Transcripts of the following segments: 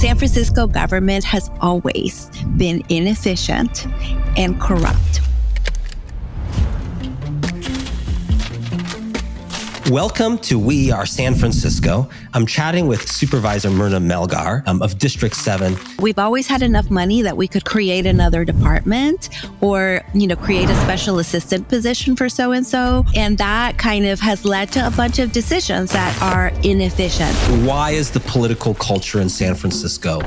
San Francisco government has always been inefficient and corrupt. Welcome to We Are San Francisco. I'm chatting with Supervisor Myrna Melgar of District 7. We've always had enough money that we could create another department or, create a special assistant position for so-and-so. And that kind of has led to a bunch of decisions that are inefficient. Why is the political culture in San Francisco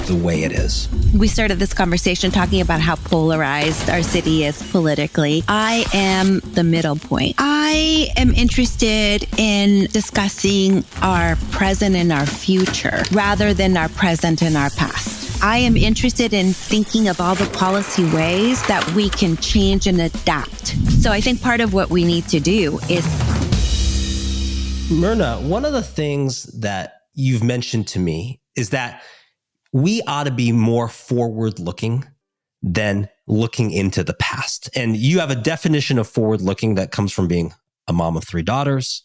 the way it is? We started this conversation talking about how polarized our city is politically. I am the middle point. I am interested in discussing our present and our future rather than our present and our past. I am interested in thinking of all the policy ways that we can change and adapt. So I think part of what we need to do is... Myrna, one of the things that you've mentioned to me is that we ought to be more forward-looking than looking into the past. And you have a definition of forward-looking that comes from being a mom of 3 daughters,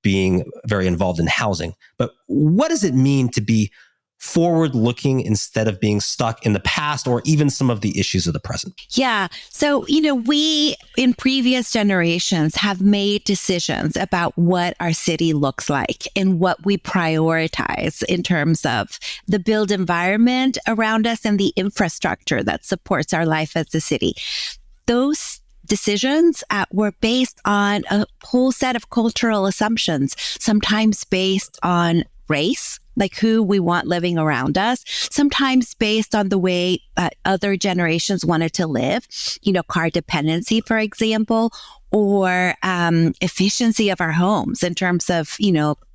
being very involved in housing. But what does it mean to be forward-looking instead of being stuck in the past or even some of the issues of the present? Yeah. So, we in previous generations have made decisions about what our city looks like and what we prioritize in terms of the built environment around us and the infrastructure that supports our life as a city. Those decisions were based on a whole set of cultural assumptions, sometimes based on race, like who we want living around us, sometimes based on the way other generations wanted to live, car dependency, for example, or efficiency of our homes in terms of,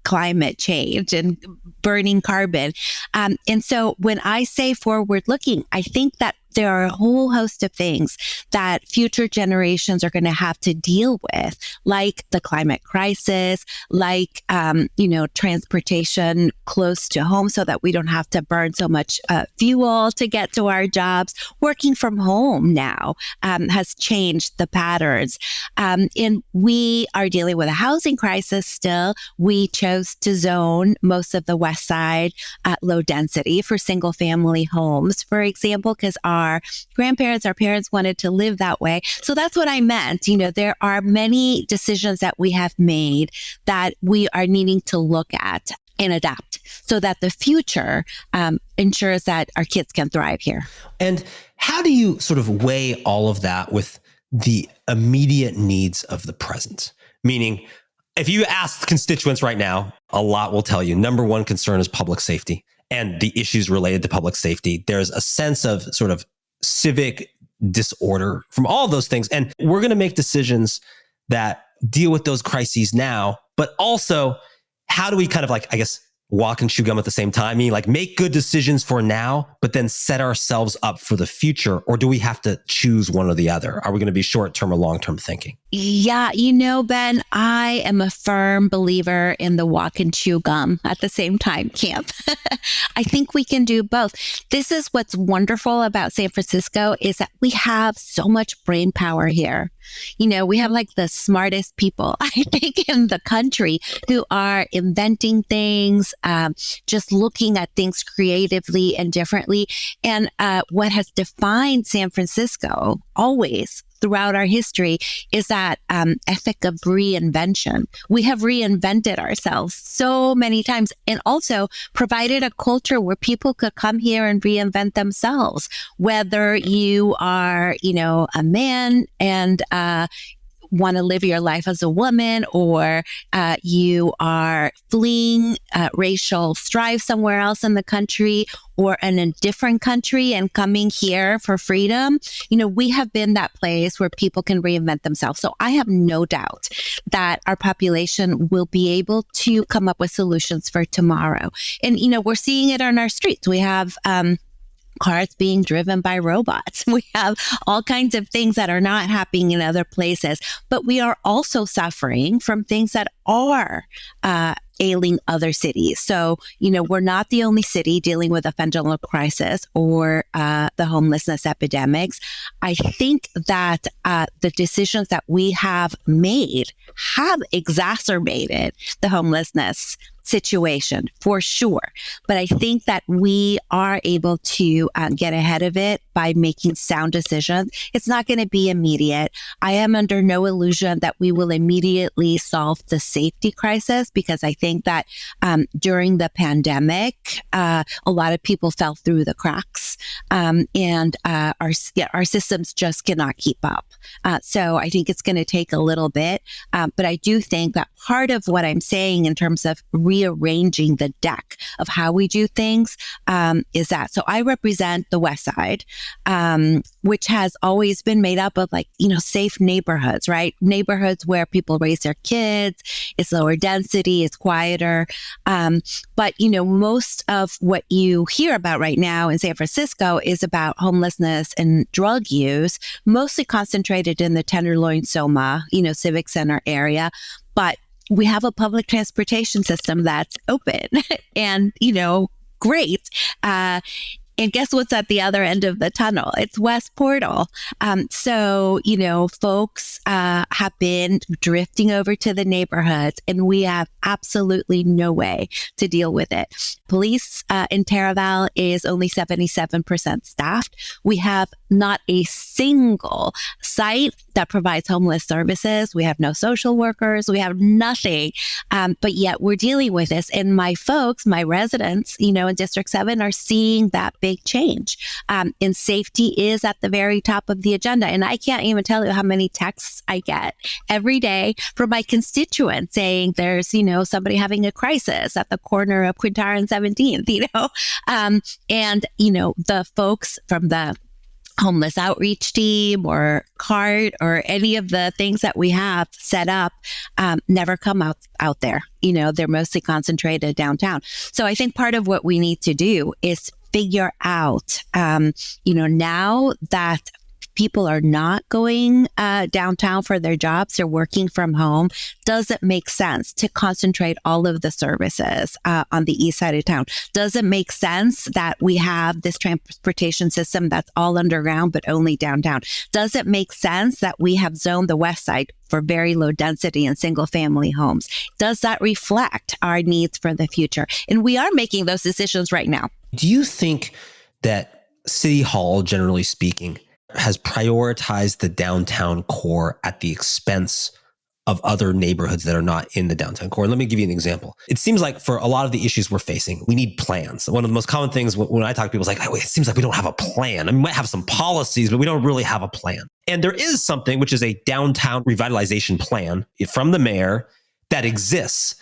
climate change and burning carbon. And so when I say forward looking, I think that there are a whole host of things that future generations are going to have to deal with, like the climate crisis, like, transportation close to home so that we don't have to burn so much fuel to get to our jobs. Working from home now has changed the patterns. And we are dealing with a housing crisis still. We chose to zone most of the West Side at low density for single family homes, for example, because our parents wanted to live that way. So that's what I meant. There are many decisions that we have made that we are needing to look at and adapt so that the future ensures that our kids can thrive here. And how do you sort of weigh all of that with the immediate needs of the present? Meaning, if you ask constituents right now, a lot will tell you number one concern is public safety and the issues related to public safety. There's a sense of sort of civic disorder from all those things. And we're going to make decisions that deal with those crises now, but also how do we kind of walk and chew gum at the same time? I mean, make good decisions for now, but then set ourselves up for the future? Or do we have to choose one or the other? Are we going to be short-term or long-term thinking? Yeah, Ben, I am a firm believer in the walk and chew gum at the same time camp. I think we can do both. This is what's wonderful about San Francisco is that we have so much brain power here. We have the smartest people, I think, in the country who are inventing things, just looking at things creatively and differently. And what has defined San Francisco always throughout our history is that ethic of reinvention. We have reinvented ourselves so many times and also provided a culture where people could come here and reinvent themselves, whether you are, a man and want to live your life as a woman, or you are fleeing racial strife somewhere else in the country or in a different country and coming here for freedom. We have been that place where people can reinvent themselves. So I have no doubt that our population will be able to come up with solutions for tomorrow. And, we're seeing it on our streets. We have cars being driven by robots. We have all kinds of things that are not happening in other places, but we are also suffering from things that are ailing other cities. So, we're not the only city dealing with a fentanyl crisis or the homelessness epidemics. I think that the decisions that we have made have exacerbated the homelessness situation for sure. But I think that we are able to get ahead of it by making sound decisions. It's not going to be immediate. I am under no illusion that we will immediately solve the safety crisis, because I think that during the pandemic, a lot of people fell through the cracks, and our systems just cannot keep up. So I think it's going to take a little bit, but I do think that part of what I'm saying in terms of rearranging the deck of how we do things is that. So I represent the West Side, which has always been made up of safe neighborhoods, right? Neighborhoods where people raise their kids. It's lower density, it's quieter. But most of what you hear about right now in San Francisco is about homelessness and drug use, mostly concentrated in the Tenderloin Soma, Civic Center area. But we have a public transportation system that's open and, great. And guess what's at the other end of the tunnel? It's West Portal. So, folks have been drifting over to the neighborhoods, and we have absolutely no way to deal with it. Police in Taraval is only 77% staffed. We have not a single site that provides homeless services. We have no social workers. We have nothing. But yet we're dealing with this. And my folks, my residents, in District 7 are seeing that big change. And safety is at the very top of the agenda. And I can't even tell you how many texts I get every day from my constituents saying there's, somebody having a crisis at the corner of Quintara and 17th, and, the folks from the homeless outreach team or CART or any of the things that we have set up never come out there. They're mostly concentrated downtown. So I think part of what we need to do is figure out, now that people are not going downtown for their jobs, they're working from home, does it make sense to concentrate all of the services on the east side of town? Does it make sense that we have this transportation system that's all underground but only downtown? Does it make sense that we have zoned the west side for very low density and single family homes? Does that reflect our needs for the future? And we are making those decisions right now. Do you think that City Hall, generally speaking, has prioritized the downtown core at the expense of other neighborhoods that are not in the downtown core? Let me give you an example. It seems like for a lot of the issues we're facing, we need plans. One of the most common things when I talk to people is like, oh, it seems like we don't have a plan. I mean, we might have some policies, but we don't really have a plan. And there is something which is a downtown revitalization plan from the mayor that exists.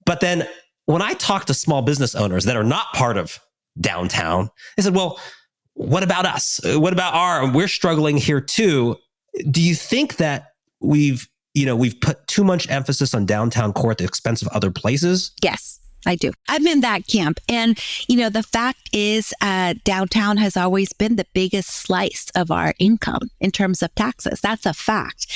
But then when I talk to small business owners that are not part of downtown, they said, well, what about us? What about we're struggling here too. Do you think that we've put too much emphasis on downtown core at the expense of other places? Yes, I do. I'm in that camp. And, the fact is downtown has always been the biggest slice of our income in terms of taxes. That's a fact,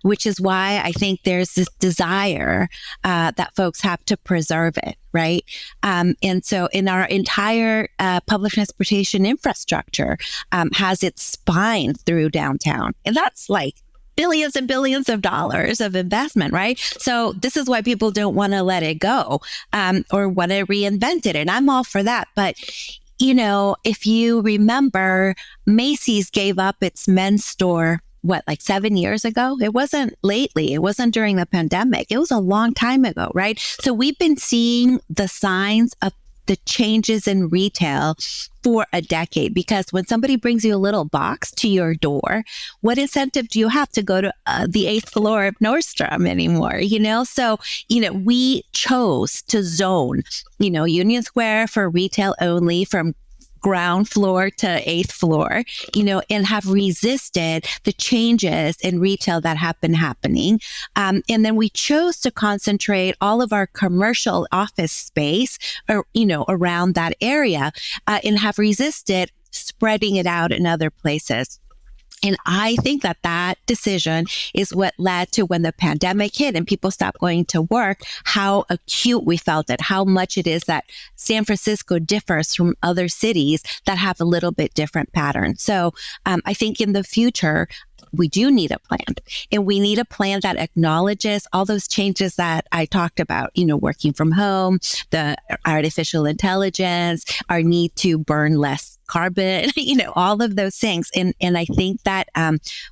which is why I think there's this desire that folks have to preserve it. Right. And so in our entire public transportation infrastructure has its spine through downtown. And that's like billions and billions of dollars of investment, right? So this is why people don't want to let it go or want to reinvent it. And I'm all for that. But, if you remember, Macy's gave up its men's store 7 years ago? It wasn't lately. It wasn't during the pandemic. It was a long time ago, right? So we've been seeing the signs of the changes in retail for a decade, because when somebody brings you a little box to your door, what incentive do you have to go to the 8th floor of Nordstrom anymore? So, we chose to zone, Union Square for retail only from ground floor to 8th floor, and have resisted the changes in retail that have been happening. And then we chose to concentrate all of our commercial office space, around that area, and have resisted spreading it out in other places. And I think that decision is what led to, when the pandemic hit and people stopped going to work, how acute we felt it, how much it is that San Francisco differs from other cities that have a little bit different patterns. So I think in the future, we do need a plan, and we need a plan that acknowledges all those changes that I talked about, working from home, the artificial intelligence, our need to burn less carbon, all of those things. And I think that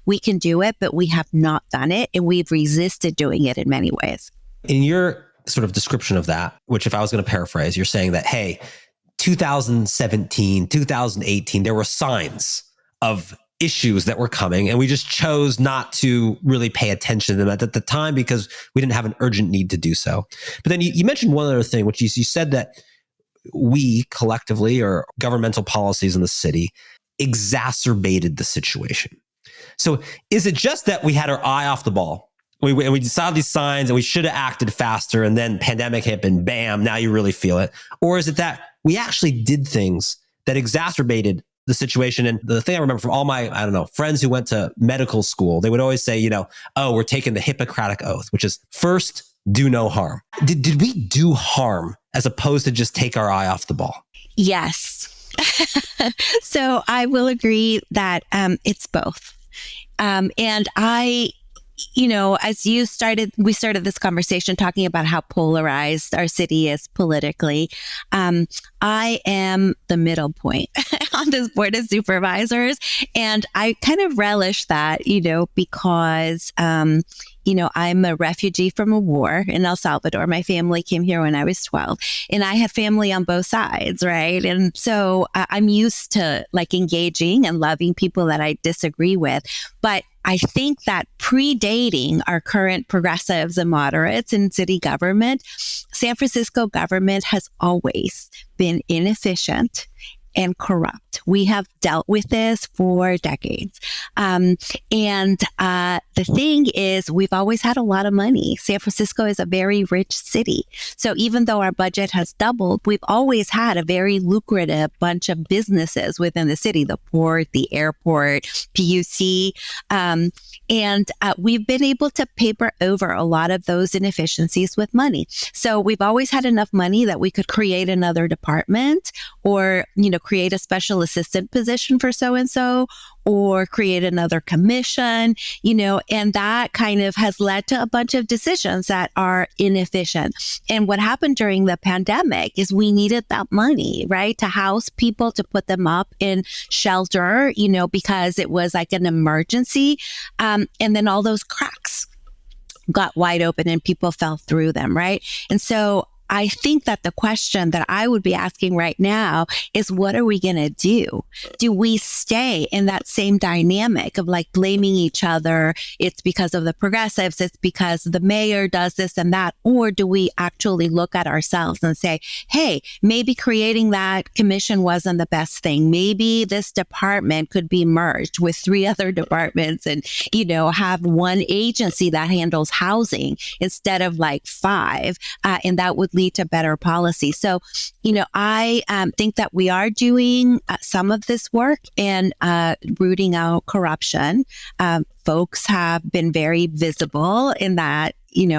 we can do it, but we have not done it, and we've resisted doing it in many ways. In your sort of description of that, which if I was going to paraphrase, you're saying that, hey, 2017, 2018, there were signs of issues that were coming, and we just chose not to really pay attention to them at the time because we didn't have an urgent need to do so. But then you mentioned one other thing, which you said that we collectively, or governmental policies in the city, exacerbated the situation. So is it just that we had our eye off the ball? We saw these signs and we should have acted faster, and then pandemic hit and bam, now you really feel it? Or is it that we actually did things that exacerbated the situation? And the thing I remember from all my, friends who went to medical school, they would always say, we're taking the Hippocratic Oath, which is first, do no harm. Did we do harm as opposed to just take our eye off the ball? Yes. So I will agree that it's both. And as we started this conversation talking about how polarized our city is politically. I am the middle point on this board of supervisors. And I kind of relish that, because, I'm a refugee from a war in El Salvador. My family came here when I was 12, and I had family on both sides, right? And so I'm used to engaging and loving people that I disagree with. But I think that predating our current progressives and moderates in city government, San Francisco government has always been inefficient and corrupt. We have dealt with this for decades. The thing is, we've always had a lot of money. San Francisco is a very rich city. So even though our budget has doubled, we've always had a very lucrative bunch of businesses within the city, the port, the airport, PUC. We've been able to paper over a lot of those inefficiencies with money. So we've always had enough money that we could create another department, or, create a special assistant position for so-and-so, or create another commission, and that kind of has led to a bunch of decisions that are inefficient. And what happened during the pandemic is we needed that money, right, to house people, to put them up in shelter, because it was like an emergency. And then all those cracks got wide open and people fell through them, right? And so I think that the question that I would be asking right now is, what are we going to do? Do we stay in that same dynamic of blaming each other? It's because of the progressives. It's because the mayor does this and that. Or do we actually look at ourselves and say, hey, maybe creating that commission wasn't the best thing. Maybe this department could be merged with 3 other departments and, have one agency that handles housing instead of 5. And that would lead to better policy. So, I think that we are doing some of this work and rooting out corruption. Folks have been very visible in that,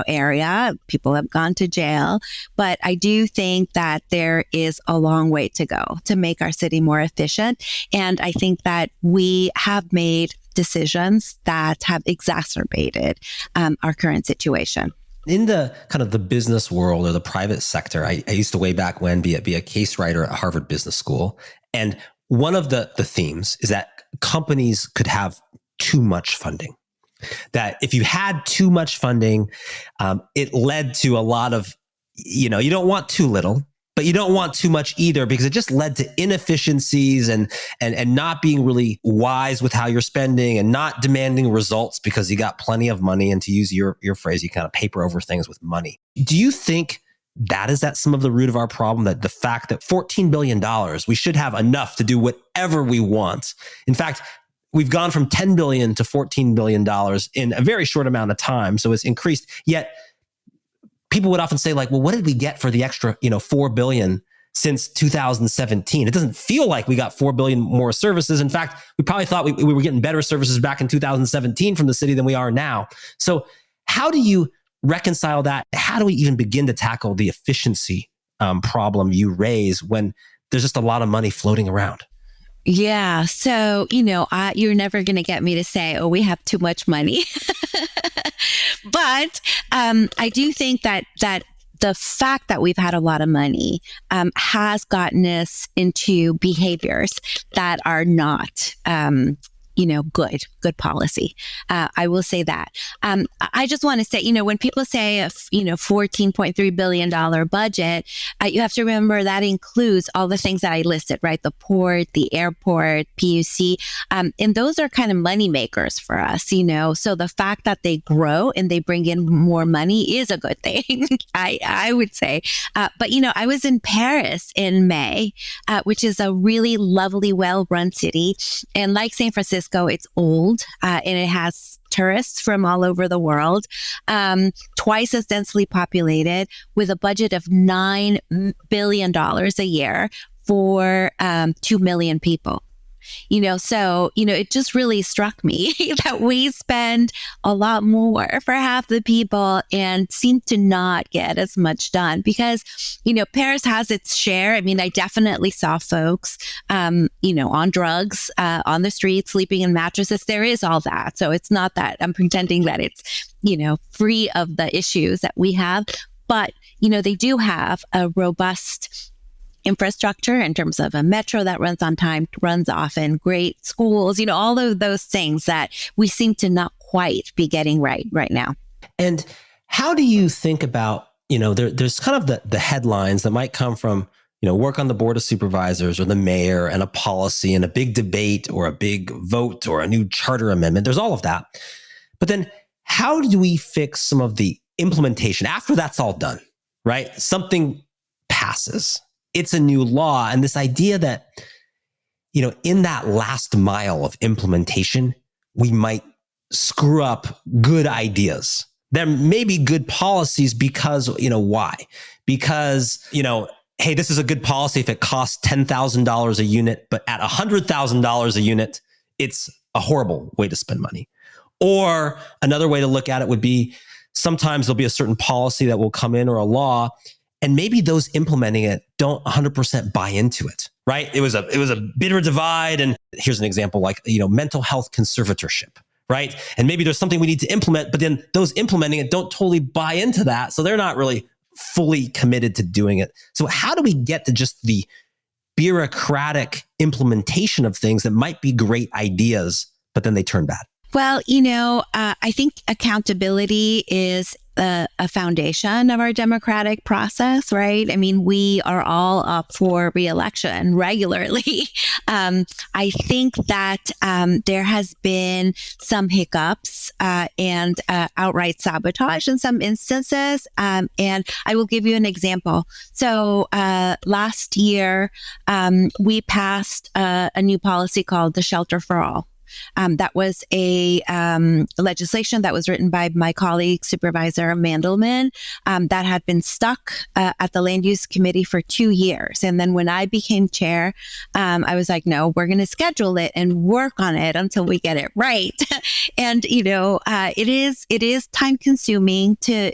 area. People have gone to jail. But I do think that there is a long way to go to make our city more efficient. And I think that we have made decisions that have exacerbated our current situation. In the kind of the business world or the private sector, I used to way back when be a case writer at Harvard Business School. And one of the themes is that companies could have too much funding. That if you had too much funding, it led to a lot of, you don't want too little, but you don't want too much either, because it just led to inefficiencies and not being really wise with how you're spending and not demanding results because you got plenty of money. And to use your phrase, you kind of paper over things with money. Do you think that is some of the root of our problem, that the fact that $14 billion, we should have enough to do whatever we want? In fact, we've gone from $10 billion to $14 billion in a very short amount of time. So it's increased. Yet people would often say, well, what did we get for the extra, $4 billion since 2017? It doesn't feel like we got $4 billion more services. In fact, we probably thought we were getting better services back in 2017 from the city than we are now. So how do you reconcile that? How do we even begin to tackle the efficiency problem you raise when there's just a lot of money floating around? Yeah. So, you're never going to get me to say, oh, we have too much money. But I do think that the fact that we've had a lot of money has gotten us into behaviors that are not, good policy. I will say that. I just want to say, when people say $14.3 billion budget, you have to remember that includes all the things that I listed, right? The port, the airport, PUC, and those are kind of money makers for us, So the fact that they grow and they bring in more money is a good thing, I would say. But I was in Paris in May, which is a really lovely, well-run city, and like San Francisco, it's old and it has tourists from all over the world, twice as densely populated, with a budget of $9 billion a year for 2 million people. So, it just really struck me that we spend a lot more for half the people and seem to not get as much done because, Paris has its share. I mean, I definitely saw folks, on drugs, on the streets, sleeping in mattresses. There is all that. So it's not that I'm pretending that it's, free of the issues that we have, but, they do have a robust infrastructure in terms of a metro that runs on time, runs often, great schools, all of those things that we seem to not quite be getting right now. And how do you think about, there's kind of the headlines that might come from, work on the board of supervisors or the mayor and a policy and a big debate or a big vote or a new charter amendment. There's all of that. But then how do we fix some of the implementation after that's all done, right? Something passes. It's a new law. And this idea that, in that last mile of implementation, we might screw up good ideas. There may be good policies because, why? Because, hey, this is a good policy if it costs $10,000 a unit, but at $100,000 a unit, it's a horrible way to spend money. Or another way to look at it would be sometimes there'll be a certain policy that will come in or a law, and maybe those implementing it don't 100% buy into it, right? It was a bitter divide. And here's an example, like, mental health conservatorship, right? And maybe there's something we need to implement, but then those implementing it don't totally buy into that. So they're not really fully committed to doing it. So how do we get to just the bureaucratic implementation of things that might be great ideas, but then they turn bad? Well, I think accountability is a foundation of our democratic process, right? I mean, we are all up for re-election regularly. I think that there has been some hiccups and outright sabotage in some instances. And I will give you an example. So last year, we passed a new policy called the Shelter for All. That was a legislation that was written by my colleague, Supervisor Mandelman, that had been stuck at the Land Use Committee for 2 years. And then when I became chair, I was like, no, we're going to schedule it and work on it until we get it right. And, it is time consuming to,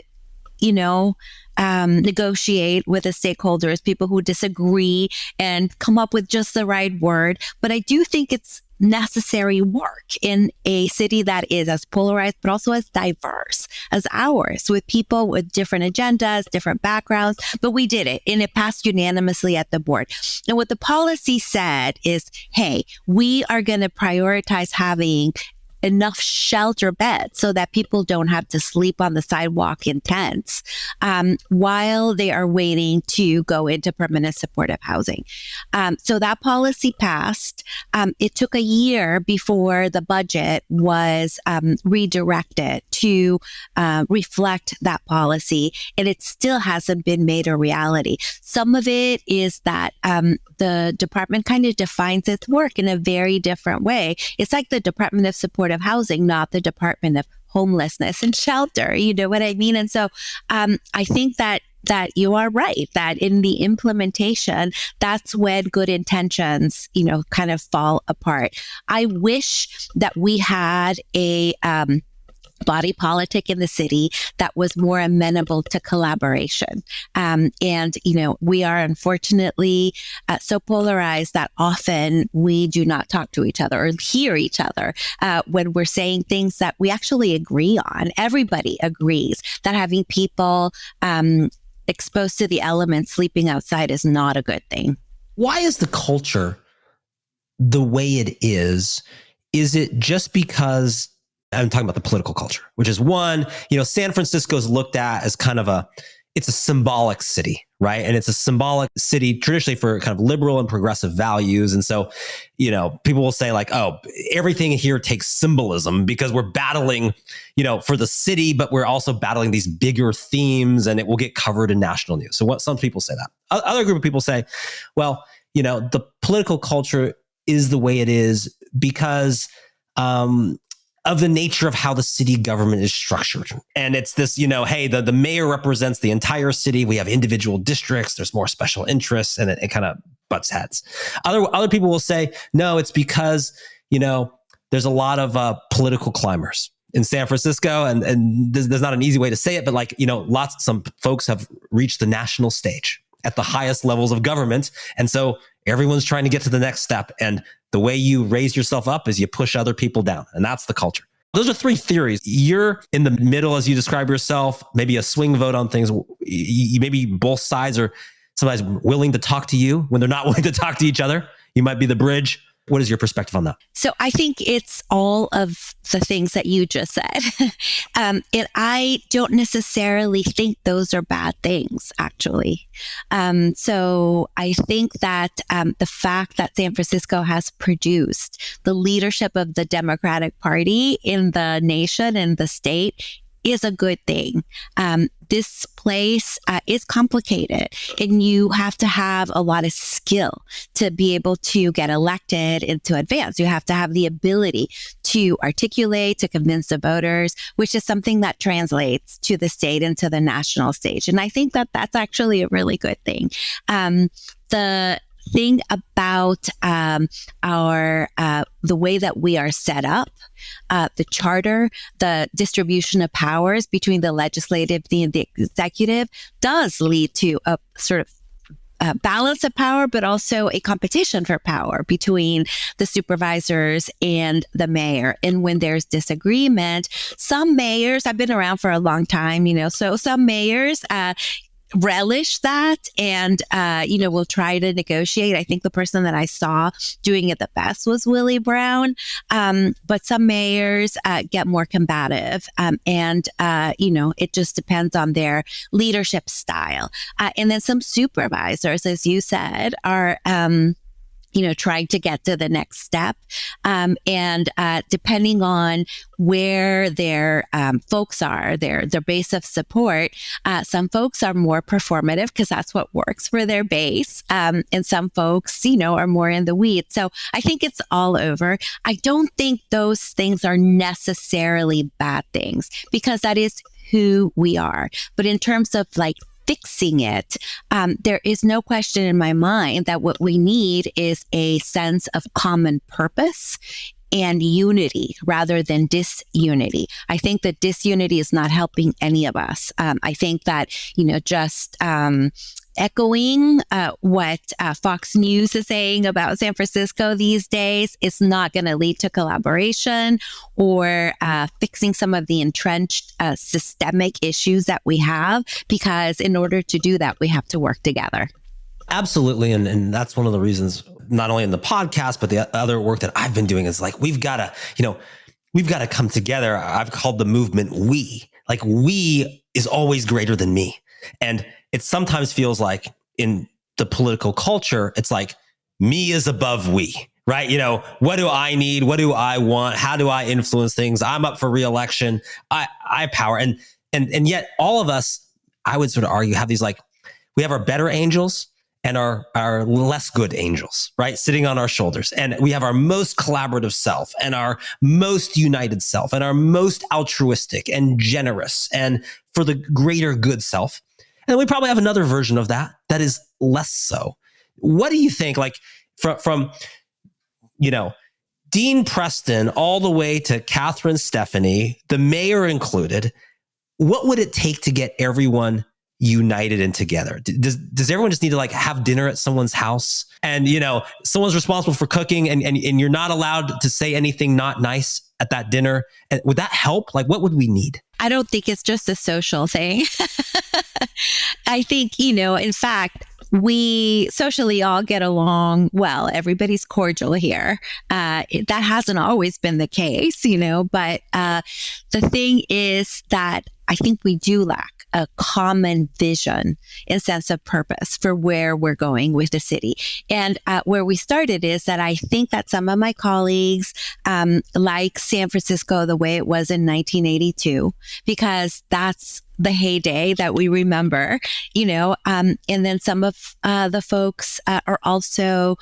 negotiate with the stakeholders, people who disagree, and come up with just the right word. But I do think it's necessary work in a city that is as polarized, but also as diverse as ours, with people with different agendas, different backgrounds. But we did it, and it passed unanimously at the board. And what the policy said is, hey, we are going to prioritize having enough shelter beds so that people don't have to sleep on the sidewalk in tents while they are waiting to go into permanent supportive housing. So that policy passed. It took a year before the budget was redirected to reflect that policy, and it still hasn't been made a reality. Some of it is that the department kind of defines its work in a very different way. It's like the Department of Supportive Housing, not the Department of Homelessness and Shelter. You know what I mean? And so I think that you are right, that in the implementation, that's when good intentions, kind of fall apart. I wish that we had a body politic in the city that was more amenable to collaboration. We are unfortunately so polarized that often we do not talk to each other or hear each other when we're saying things that we actually agree on. Everybody agrees that having people exposed to the elements sleeping outside is not a good thing. Why is the culture the way it is? Is it just because I'm talking about the political culture, which is one, San Francisco is looked at as kind of it's a symbolic city, right? And it's a symbolic city traditionally for kind of liberal and progressive values. And so, people will say like, oh, everything here takes symbolism because we're battling, for the city, but we're also battling these bigger themes and it will get covered in national news. So some people say that. Other group of people say, well, the political culture is the way it is because, of the nature of how the city government is structured. And it's this, hey, the mayor represents the entire city. We have individual districts. There's more special interests and it kind of butts heads. Other people will say, no, it's because, there's a lot of political climbers in San Francisco. And there's not an easy way to say it, but some folks have reached the national stage at the highest levels of government. And so everyone's trying to get to the next step. And the way you raise yourself up is you push other people down. And that's the culture. Those are three theories. You're in the middle as you describe yourself, maybe a swing vote on things. Maybe both sides are sometimes willing to talk to you when they're not willing to talk to each other. You might be the bridge. What is your perspective on that? So I think it's all of the things that you just said. And I don't necessarily think those are bad things, actually. So I think that the fact that San Francisco has produced the leadership of the Democratic Party in the nation and the state is a good thing. This place is complicated and you have to have a lot of skill to be able to get elected and to advance. You have to have the ability to articulate, to convince the voters, which is something that translates to the state and to the national stage. And I think that that's actually a really good thing. The thing about the way that we are set up, the charter, the distribution of powers between the legislative and the executive does lead to a sort of balance of power, but also a competition for power between the supervisors and the mayor. And when there's disagreement, some mayors, I've been around for a long time, so some mayors relish that and, will try to negotiate. I think the person that I saw doing it the best was Willie Brown. But some mayors get more combative it just depends on their leadership style. And then some supervisors, as you said, are trying to get to the next step. Depending on where their folks are, their base of support, some folks are more performative because that's what works for their base. And some folks, are more in the weeds. So I think it's all over. I don't think those things are necessarily bad things because that is who we are. But in terms of fixing it, there is no question in my mind that what we need is a sense of common purpose and unity rather than disunity. I think that disunity is not helping any of us. I think that, just echoing what Fox News is saying about San Francisco these days is not going to lead to collaboration or fixing some of the entrenched systemic issues that we have, because in order to do that, we have to work together. Absolutely. And that's one of the reasons, not only in the podcast, but the other work that I've been doing is we've got to come together. I've called the movement we. We is always greater than me. And it sometimes feels like in the political culture, it's me is above we, right? What do I need? What do I want? How do I influence things? I'm up for re-election. I have power. And yet all of us, I would sort of argue, have these we have our better angels and our less good angels, right? Sitting on our shoulders. And we have our most collaborative self and our most united self and our most altruistic and generous and for the greater good self. And we probably have another version of that is less so. What do you think, from Dean Preston all the way to Catherine Stephanie, the mayor included, what would it take to get everyone united and together? Does everyone just need to like have dinner at someone's house and, someone's responsible for cooking and you're not allowed to say anything not nice at that dinner? And would that help? Like, what would we need? I don't think it's just a social thing. I think, in fact, we socially all get along well. Everybody's cordial here. That hasn't always been the case, but the thing is that I think we do lack a common vision and sense of purpose for where we're going with the city. And where we started is that I think that some of my colleagues like San Francisco the way it was in 1982, because that's the heyday that we remember, and then some of the folks are also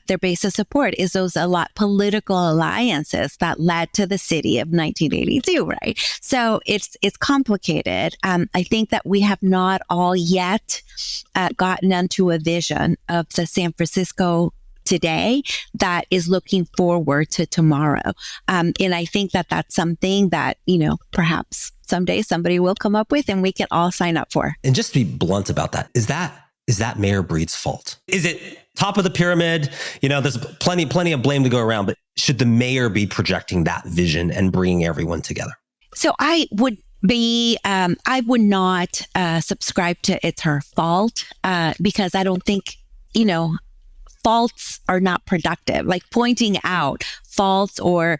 their base of support is those political alliances that led to the city of 1982, right? So it's complicated. I think that we have not all yet gotten into a vision of the San Francisco today that is looking forward to tomorrow. And I think that that's something that, perhaps someday somebody will come up with and we can all sign up for. And just to be blunt about that, is that Mayor Breed's fault? Is it top of the pyramid? There's plenty of blame to go around, but should the mayor be projecting that vision and bringing everyone together? So I would not subscribe to it's her fault because I don't think, faults are not productive. Like pointing out faults or,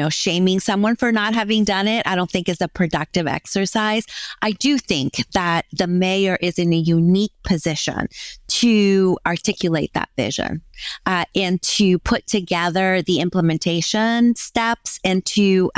shaming someone for not having done it, I don't think is a productive exercise. I do think that the mayor is in a unique position to articulate that vision and to put together the implementation steps and to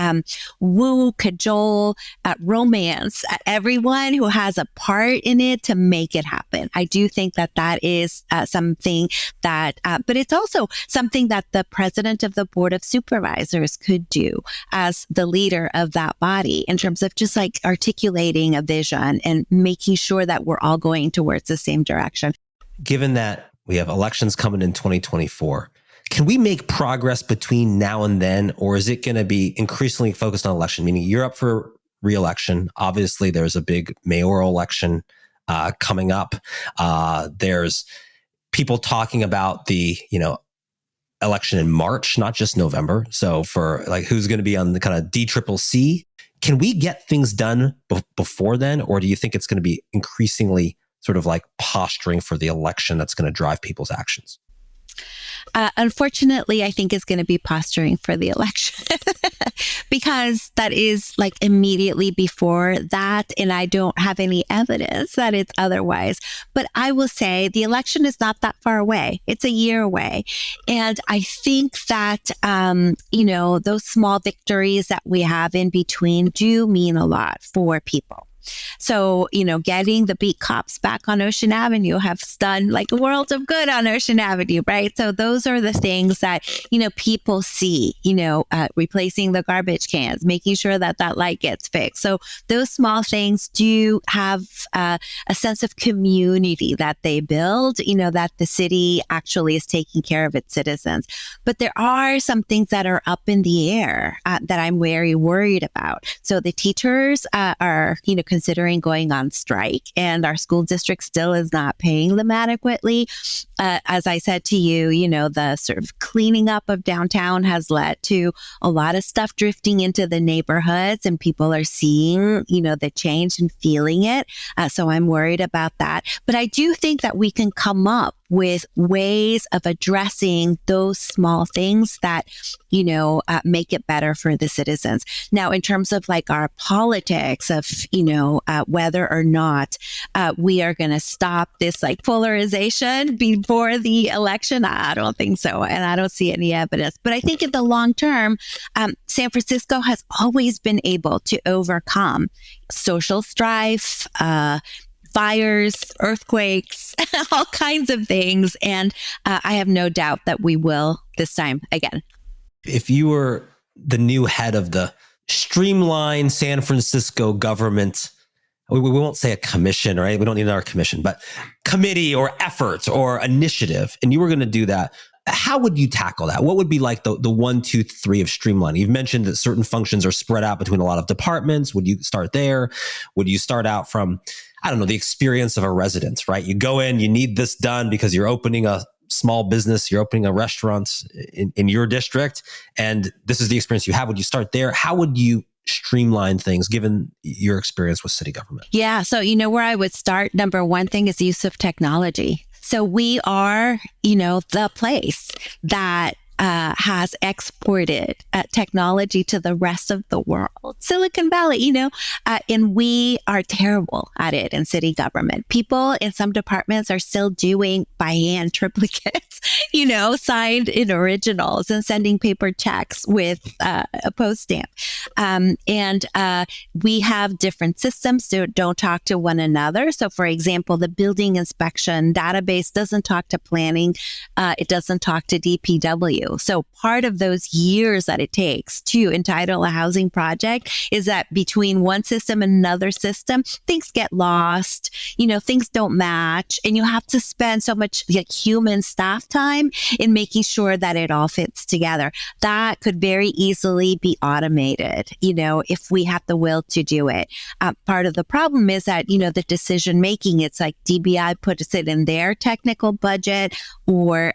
woo, cajole, romance everyone who has a part in it to make it happen. I do think that is something that, but it's also something that the president of the Board of Supervisors could do as the leader of that body in terms of just like articulating a vision and making sure that we're all going towards the same direction. Given that we have elections coming in 2024, can we make progress between now and then, or is it going to be increasingly focused on election? Meaning you're up for re-election. Obviously, there's a big mayoral election coming up. There's people talking about the, election in March, not just November. So for like who's going to be on the kind of DCCC, can we get things done before then? Or do you think it's going to be increasingly sort of like posturing for the election that's going to drive people's actions? Unfortunately, I think it's going to be posturing for the election because that is like immediately before that. And I don't have any evidence that it's otherwise. But I will say the election is not that far away. It's a year away. And I think that, those small victories that we have in between do mean a lot for people. So, getting the beat cops back on Ocean Avenue have done like a world of good on Ocean Avenue, right? So those are the things that, people see, replacing the garbage cans, making sure that light gets fixed. So those small things do have a sense of community that they build, that the city actually is taking care of its citizens. But there are some things that are up in the air that I'm very worried about. So the teachers are, considering going on strike, and our school district still is not paying them adequately. As I said to you, the sort of cleaning up of downtown has led to a lot of stuff drifting into the neighborhoods, and people are seeing, the change and feeling it. So I'm worried about that. But I do think that we can come up with ways of addressing those small things that, make it better for the citizens. Now, in terms of like our politics of, whether or not we are going to stop this like polarization before the election, I don't think so. And I don't see any evidence. But I think in the long term, San Francisco has always been able to overcome social strife, fires, earthquakes, all kinds of things. And I have no doubt that we will this time again. If you were the new head of the streamlined San Francisco government, we won't say a commission, right? We don't need another commission, but committee or effort or initiative, and you were going to do that, How would you tackle that? What would be like the 1, 2, 3 of streamlining? You've mentioned that certain functions are spread out between a lot of departments. Would you start there? Would you start out from, I don't know, the experience of a resident, right? You go in, you need this done because you're opening a small business, you're opening a restaurant in your district, and this is the experience you have. Would you start there? How would you streamline things given your experience with city government? Yeah. So, where I would start, number one thing is use of technology. So we are, the place that has exported technology to the rest of the world. Silicon Valley, and we are terrible at it in city government. People in some departments are still doing by hand triplicates, signed in originals and sending paper checks with a post stamp. And we have different systems that don't talk to one another. So for example, the building inspection database doesn't talk to planning. It doesn't talk to DPW. So part of those years that it takes to entitle a housing project is that between one system and another system, things get lost, things don't match, and you have to spend so much human staff time in making sure that it all fits together. That could very easily be automated, if we have the will to do it. Part of the problem is that, the decision making, it's like DBI puts it in their technical budget, or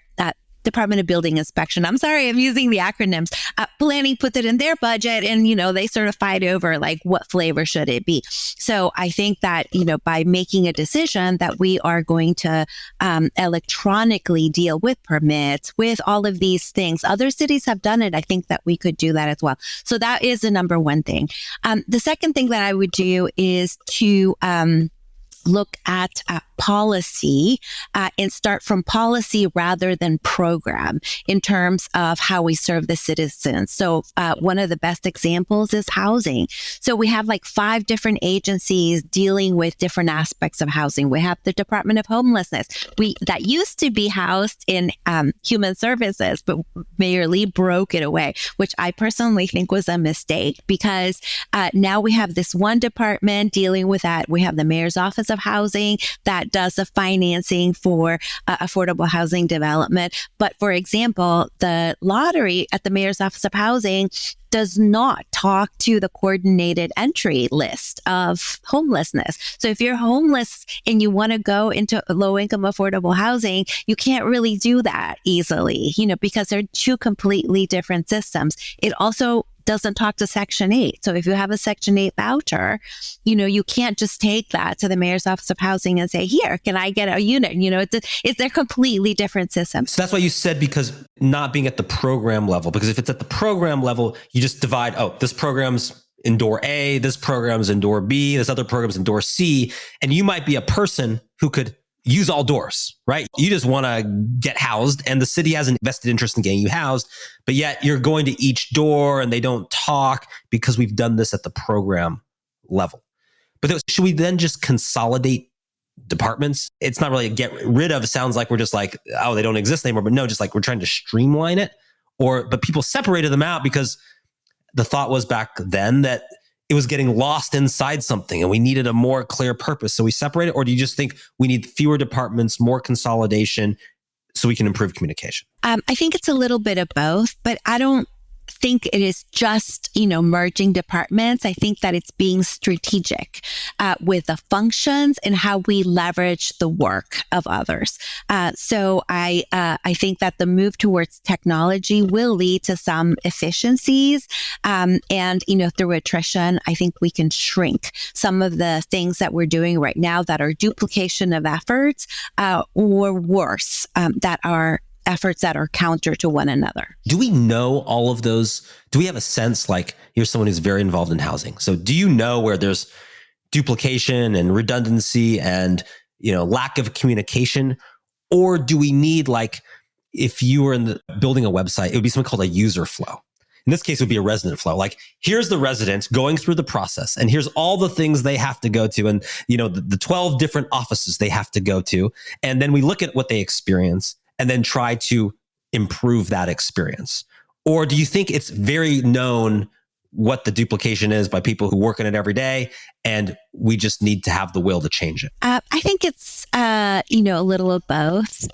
Department of Building Inspection. I'm sorry, I'm using the acronyms. Planning puts it in their budget, and, they sort of fight over like what flavor should it be. So I think that, by making a decision that we are going to electronically deal with permits, with all of these things, other cities have done it. I think that we could do that as well. So that is the number one thing. The second thing that I would do is to look at policy and start from policy rather than program in terms of how we serve the citizens. So one of the best examples is housing. So we have like 5 different agencies dealing with different aspects of housing. We have the Department of Homelessness. That used to be housed in Human Services, but Mayor Lee broke it away, which I personally think was a mistake, because now we have this one department dealing with that. We have the Mayor's Office of Housing that does the financing for affordable housing development. But for example, the lottery at the Mayor's Office of Housing does not talk to the coordinated entry list of homelessness. So if you're homeless and you want to go into low income affordable housing, you can't really do that easily, because they're 2 completely different systems. It also doesn't talk to Section 8. So if you have a Section 8 voucher, you can't just take that to the Mayor's Office of Housing and say, here, can I get a unit? They're completely different systems. So that's why you said, because not being at the program level, because if it's at the program level, you just divide, this program's in door A, this program's in door B, this other program's in door C. And you might be a person who could use all doors, right? You just want to get housed, and the city has an vested interest in getting you housed, but yet you're going to each door and they don't talk because we've done this at the program level. But should we then just consolidate departments? It's not really a get rid of. It sounds like we're just like, they don't exist anymore. But no, just like we're trying to streamline it. But people separated them out because the thought was back then that it was getting lost inside something and we needed a more clear purpose. So we separated. Or do you just think we need fewer departments, more consolidation so we can improve communication? I think it's a little bit of both, but I don't think it is just, merging departments. I think that it's being strategic with the functions and how we leverage the work of others. So I think that the move towards technology will lead to some efficiencies. And, through attrition, I think we can shrink some of the things that we're doing right now that are duplication of efforts, or worse, that are efforts that are counter to one another. Do we know all of those? Do we have a sense, like you're someone who's very involved in housing? So do you know where there's duplication and redundancy and, lack of communication? Or do we need, like, if you were building a website, it would be something called a user flow. In this case, it would be a resident flow. Like, here's the resident going through the process, and here's all the things they have to go to, and the 12 different offices they have to go to. And then we look at what they experience and then try to improve that experience. Or do you think it's very known what the duplication is by people who work in it every day, and we just need to have the will to change it? I think it's, a little of both.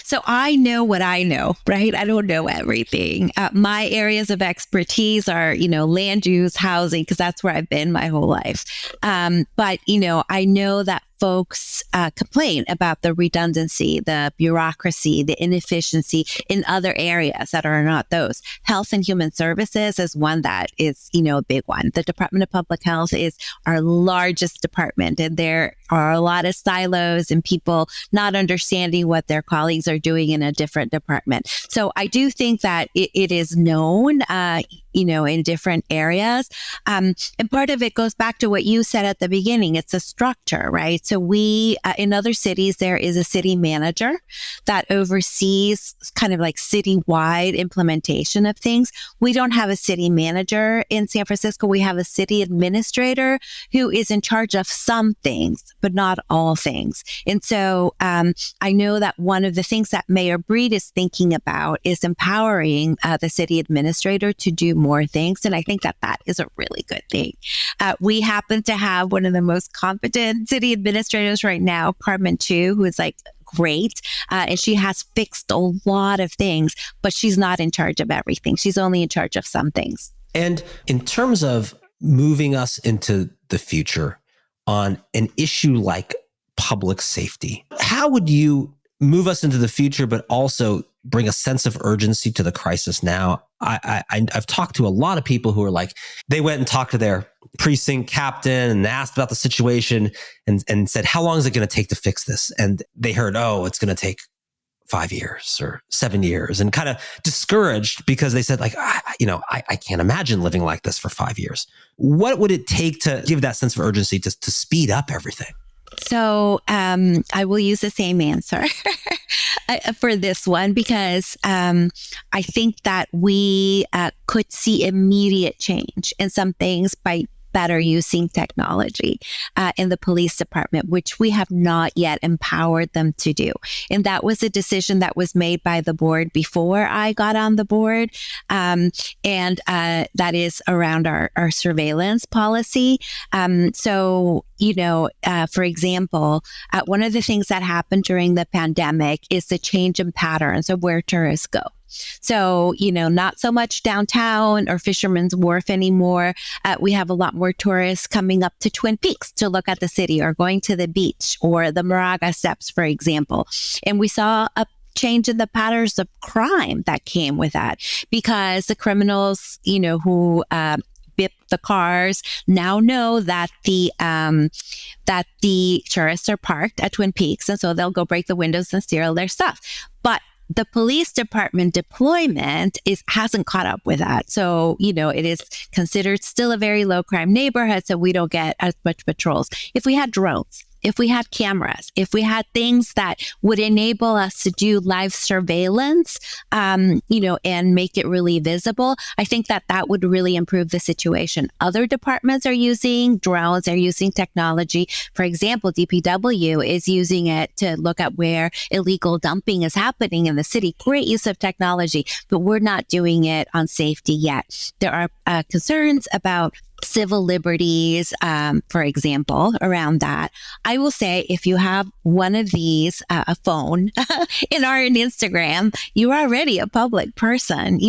So I know what I know, right? I don't know everything. My areas of expertise are, land use, housing, because that's where I've been my whole life. But, I know that folks complain about the redundancy, the bureaucracy, the inefficiency in other areas that are not those. Health and Human Services is one that is, a big one. The Department of Public Health is our largest department, and there are a lot of silos and people not understanding what their colleagues are doing in a different department. So I do think that it is known, in different areas. And part of it goes back to what you said at the beginning. It's a structure, right? So we, in other cities, there is a city manager that oversees kind of like citywide implementation of things. We don't have a city manager in San Francisco. We have a city administrator who is in charge of some things, but not all things. And so I know that one of the things that Mayor Breed is thinking about is empowering the city administrator to do more things. And I think that that is a really good thing. We happen to have one of the most competent city administrators right now, Carmen Chu, who is like great. And she has fixed a lot of things, but she's not in charge of everything. She's only in charge of some things. And in terms of moving us into the future on an issue like public safety, how would you move us into the future, but also bring a sense of urgency to the crisis now? I've talked to a lot of people who are like, they went and talked to their precinct captain and asked about the situation and said, how long is it going to take to fix this? And they heard, it's going to take 5 years or 7 years, and kind of discouraged because they said like, I can't imagine living like this for 5 years. What would it take to give that sense of urgency to speed up everything? So I will use the same answer for this one because I think that we could see immediate change in some things by better using technology in the police department, which we have not yet empowered them to do. And that was a decision that was made by the board before I got on the board. And that is around our surveillance policy. For example, one of the things that happened during the pandemic is the change in patterns of where tourists go. So, not so much downtown or Fisherman's Wharf anymore. We have a lot more tourists coming up to Twin Peaks to look at the city or going to the beach or the Moraga Steps, for example. And we saw a change in the patterns of crime that came with that because the criminals, who bip the cars now know that the tourists are parked at Twin Peaks, and so they'll go break the windows and steal their stuff. But the police department deployment hasn't caught up with that. So, it is considered still a very low crime neighborhood, so we don't get as much patrols. If we had drones, if we had cameras, if we had things that would enable us to do live surveillance, and make it really visible, I think that would really improve the situation. Other departments are using drones, they're using technology. For example, DPW is using it to look at where illegal dumping is happening in the city. Great use of technology, but we're not doing it on safety yet. There are concerns about civil liberties, for example, around that. I will say if you have one of these, a phone in our Instagram, you're already a public person.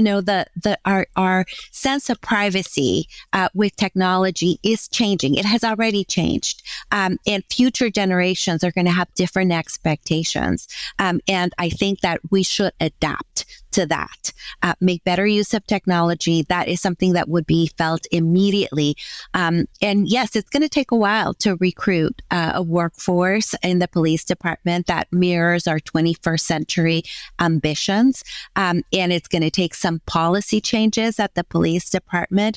Our sense of privacy with technology is changing. It has already changed. And future generations are going to have different expectations. And I think that we should adapt to that, make better use of technology. That is something that would be felt immediately. And yes, it's going to take a while to recruit a workforce in the police department that mirrors our 21st century ambitions. And it's going to take some policy changes at the police department.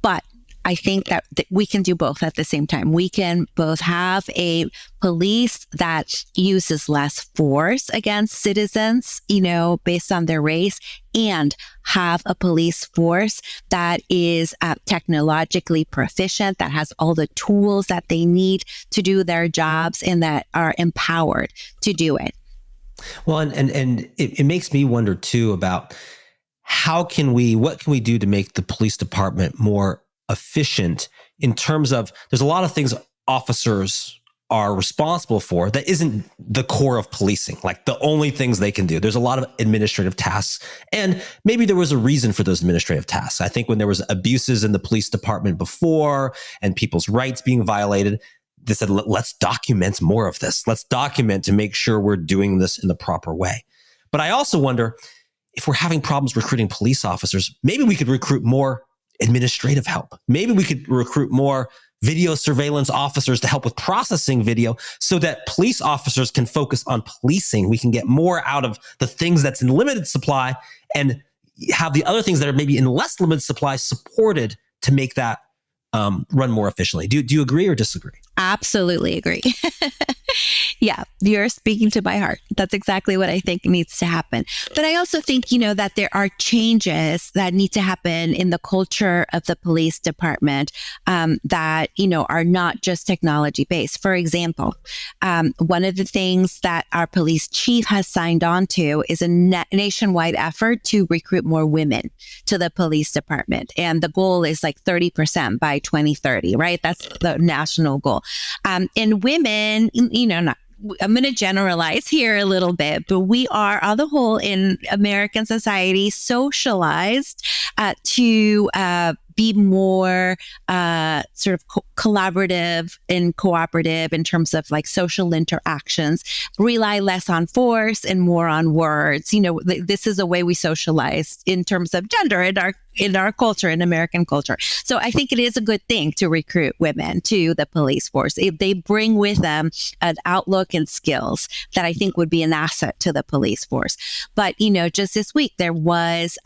But I think that we can do both at the same time. We can both have a police that uses less force against citizens, based on their race, and have a police force that is technologically proficient, that has all the tools that they need to do their jobs and that are empowered to do it. Well, and it makes me wonder too about what can we do to make the police department more efficient in terms of, there's a lot of things officers are responsible for that isn't the core of policing, like the only things they can do. There's a lot of administrative tasks, and maybe there was a reason for those administrative tasks. I think when there was abuses in the police department before and people's rights being violated, they said, let's document more of this. Let's document to make sure we're doing this in the proper way. But I also wonder if we're having problems recruiting police officers, maybe we could recruit more administrative help. Maybe we could recruit more video surveillance officers to help with processing video so that police officers can focus on policing. We can get more out of the things that's in limited supply and have the other things that are maybe in less limited supply supported to make that run more efficiently. Do you agree or disagree? Absolutely agree. Yeah, you're speaking to my heart. That's exactly what I think needs to happen. But I also think, that there are changes that need to happen in the culture of the police department that, are not just technology based. For example, one of the things that our police chief has signed on to is a nationwide effort to recruit more women to the police department. And the goal is like 30% by 2030, right? That's the national goal. And women, I'm going to generalize here a little bit, but we are on the whole in American society socialized to be more sort of collaborative and cooperative in terms of like social interactions, rely less on force and more on words. This is a way we socialize in terms of gender in our culture, in American culture. So I think it is a good thing to recruit women to the police force. If they bring with them an outlook and skills that I think would be an asset to the police force. But, just this week, there was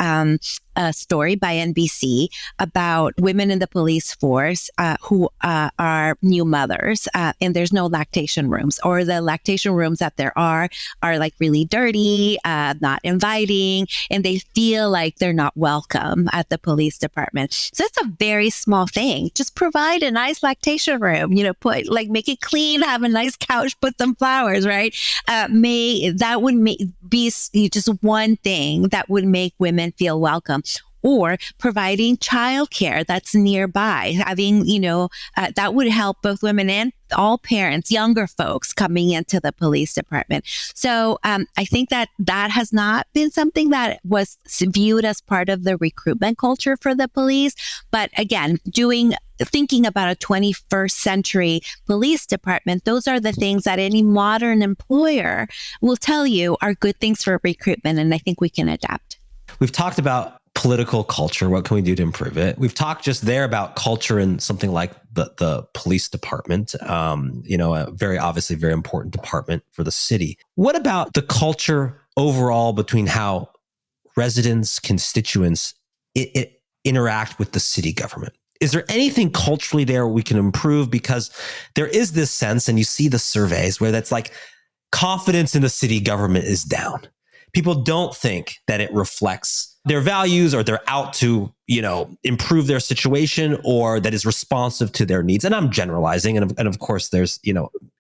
a story by NBC about women in the police force who are new mothers, and there's no lactation rooms, or the lactation rooms that there are like really dirty, not inviting, and they feel like they're not welcome at the police department. So it's a very small thing. Just provide a nice lactation room, make it clean, have a nice couch, put some flowers, right? That would be just one thing that would make women feel welcome. Or providing childcare that's nearby, having, that would help both women and all parents, younger folks coming into the police department. So I think that has not been something that was viewed as part of the recruitment culture for the police. But again, thinking about a 21st century police department, those are the things that any modern employer will tell you are good things for recruitment. And I think we can adapt. We've talked about political culture. What can we do to improve it? We've talked just there about culture in something like the police department, a very obviously very important department for the city. What about the culture overall between how residents, constituents interact with the city government? Is there anything culturally there we can improve? Because there is this sense, and you see the surveys where that's like confidence in the city government is down. People don't think that it reflects their values, or they're out to, improve their situation, or that is responsive to their needs. And I'm generalizing. And of course, there's,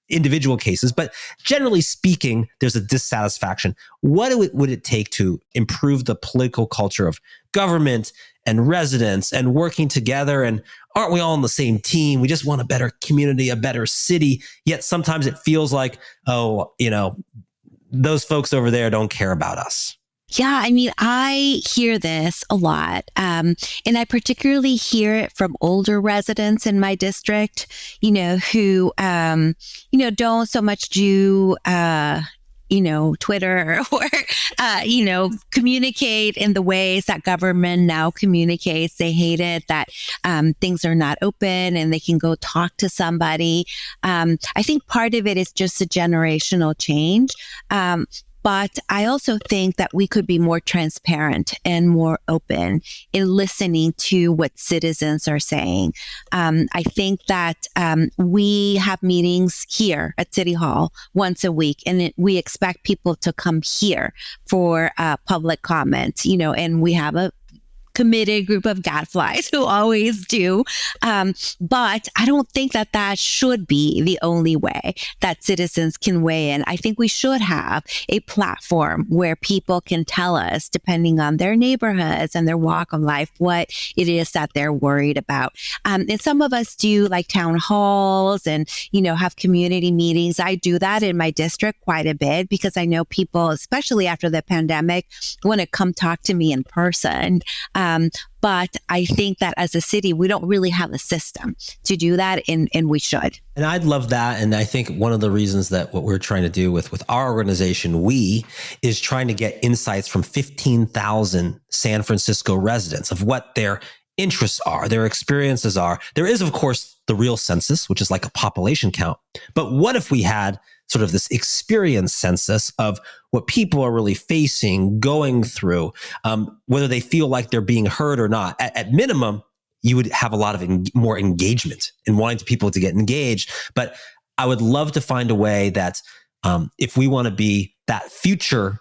individual cases, but generally speaking, there's a dissatisfaction. What would it take to improve the political culture of government and residents and working together? And aren't we all on the same team? We just want a better community, a better city. Yet sometimes it feels like, those folks over there don't care about us. Yeah, I hear this a lot. And I particularly hear it from older residents in my district, who, don't so much do, Twitter or, communicate in the ways that government now communicates. They hate it that things are not open and they can go talk to somebody. I think part of it is just a generational change. But I also think that we could be more transparent and more open in listening to what citizens are saying. I think that we have meetings here at City Hall once a week, and we expect people to come here for public comment, and we have a committed group of gadflies who always do. But I don't think that that should be the only way that citizens can weigh in. I think we should have a platform where people can tell us, depending on their neighborhoods and their walk of life, what it is that they're worried about. And some of us do like town halls and, have community meetings. I do that in my district quite a bit because I know people, especially after the pandemic, want to come talk to me in person. But I think that as a city, we don't really have a system to do that, and we should. And I'd love that. And I think one of the reasons that what we're trying to do with our organization, is trying to get insights from 15,000 San Francisco residents of what their interests are, their experiences are. There is, of course, the real census, which is like a population count. But what if we had sort of this experience census of what people are really facing, going through, whether they feel like they're being heard or not. At minimum, you would have a lot of more engagement and wanting people to get engaged. But I would love to find a way that if we want to be that future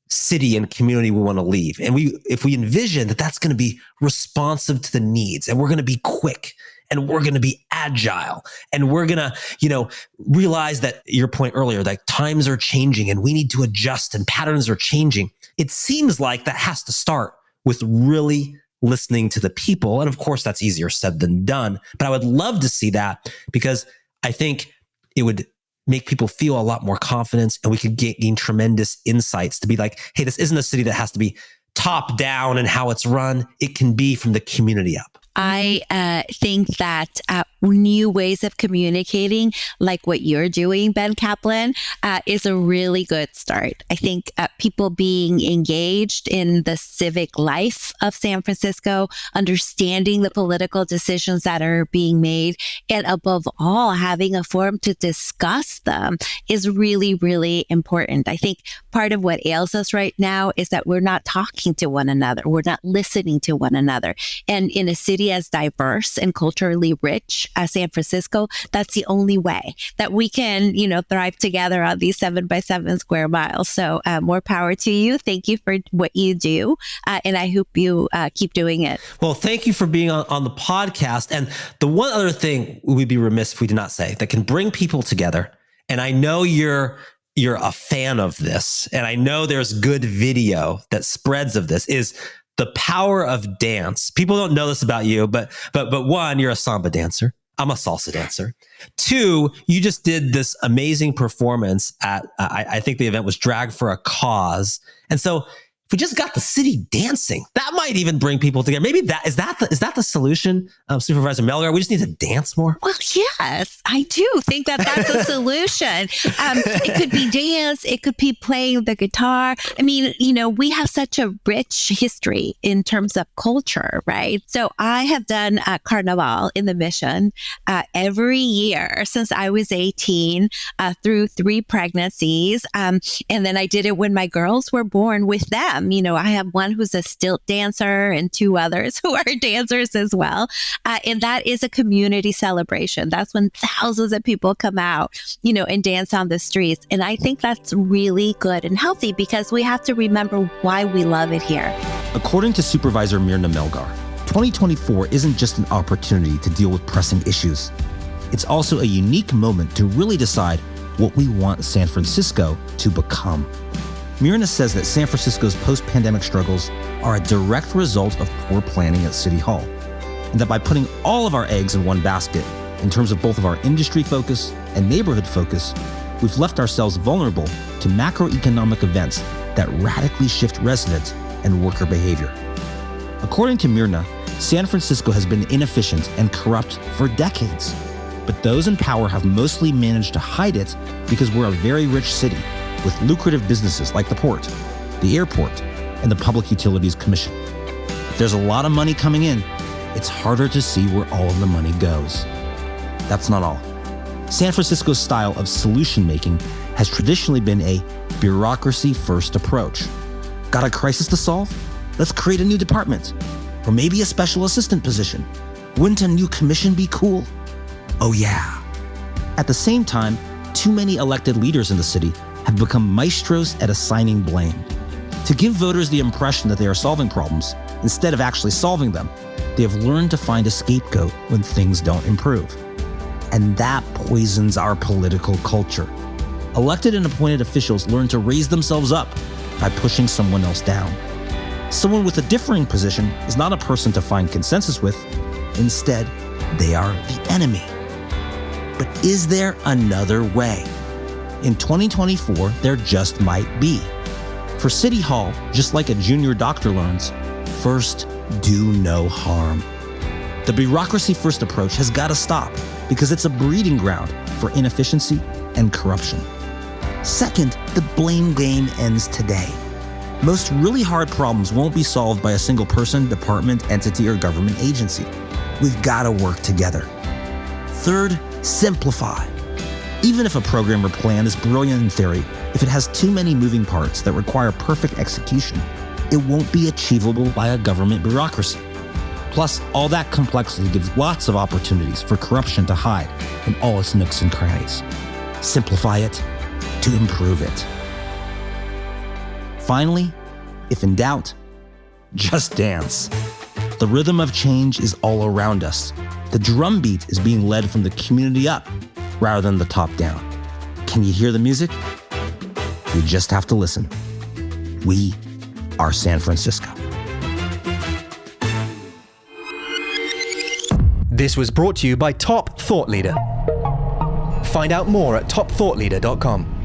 city and community we want to leave, and if we envision that that's going to be responsive to the needs, and we're going to be quick, and we're going to be agile, and we're going to, realize that your point earlier, like times are changing and we need to adjust and patterns are changing. It seems like that has to start with really listening to the people. And of course, that's easier said than done. But I would love to see that because I think it would make people feel a lot more confidence, and we could gain tremendous insights to be like, hey, this isn't a city that has to be top down and how it's run. It can be from the community up. I think that new ways of communicating, like what you're doing, Ben Kaplan, is a really good start. I think people being engaged in the civic life of San Francisco, understanding the political decisions that are being made, and above all, having a forum to discuss them is really, really important. I think part of what ails us right now is that we're not talking to one another. We're not listening to one another. And in a city as diverse and culturally rich as San Francisco, that's the only way that we can, thrive together on these 7x7 square miles. So more power to you. Thank you for what you do. And I hope you keep doing it. Well, thank you for being on the podcast. And the one other thing we'd be remiss if we did not say that can bring people together. And I know you're a fan of this, and I know there's good video that spreads of this, is the power of dance. People don't know this about you, but one, you're a samba dancer. I'm a salsa dancer. Two, you just did this amazing performance at, I think the event was Drag for a Cause. And so if we just got the city dancing, that might even bring people together. Maybe is that the solution, Supervisor Melgar? We just need to dance more. Well, yes, I do think that that's a solution. It could be dance. It could be playing the guitar. I mean, we have such a rich history in terms of culture, right? So I have done Carnival in the Mission every year since I was 18 through 3 pregnancies. And then I did it when my girls were born with them. I have one who's a stilt dancer and 2 others who are dancers as well. And that is a community celebration. That's when thousands of people come out, and dance on the streets. And I think that's really good and healthy because we have to remember why we love it here. According to Supervisor Myrna Melgar, 2024 isn't just an opportunity to deal with pressing issues. It's also a unique moment to really decide what we want San Francisco to become. Myrna says that San Francisco's post-pandemic struggles are a direct result of poor planning at City Hall, and that by putting all of our eggs in one basket, in terms of both of our industry focus and neighborhood focus, we've left ourselves vulnerable to macroeconomic events that radically shift resident and worker behavior. According to Myrna, San Francisco has been inefficient and corrupt for decades, but those in power have mostly managed to hide it because we're a very rich city with lucrative businesses like the port, the airport, and the Public Utilities Commission. If there's a lot of money coming in, it's harder to see where all of the money goes. That's not all. San Francisco's style of solution-making has traditionally been a bureaucracy-first approach. Got a crisis to solve? Let's create a new department. Or maybe a special assistant position. Wouldn't a new commission be cool? Oh yeah. At the same time, too many elected leaders in the city have become maestros at assigning blame. To give voters the impression that they are solving problems, instead of actually solving them. They have learned to find a scapegoat when things don't improve. And that poisons our political culture. Elected and appointed officials learn to raise themselves up by pushing someone else down. Someone with a differing position is not a person to find consensus with. Instead, they are the enemy. But is there another way? In 2024, there just might be. For City Hall, just like a junior doctor learns, first, do no harm. The bureaucracy-first approach has got to stop because it's a breeding ground for inefficiency and corruption. Second, the blame game ends today. Most really hard problems won't be solved by a single person, department, entity, or government agency. We've got to work together. Third, simplify. Even if a program or plan is brilliant in theory, if it has too many moving parts that require perfect execution, it won't be achievable by a government bureaucracy. Plus, all that complexity gives lots of opportunities for corruption to hide in all its nooks and crannies. Simplify it to improve it. Finally, if in doubt, just dance. The rhythm of change is all around us. The drumbeat is being led from the community up rather than the top down. Can you hear the music? You just have to listen. We are San Francisco. This was brought to you by Top Thought Leader. Find out more at topthoughtleader.com.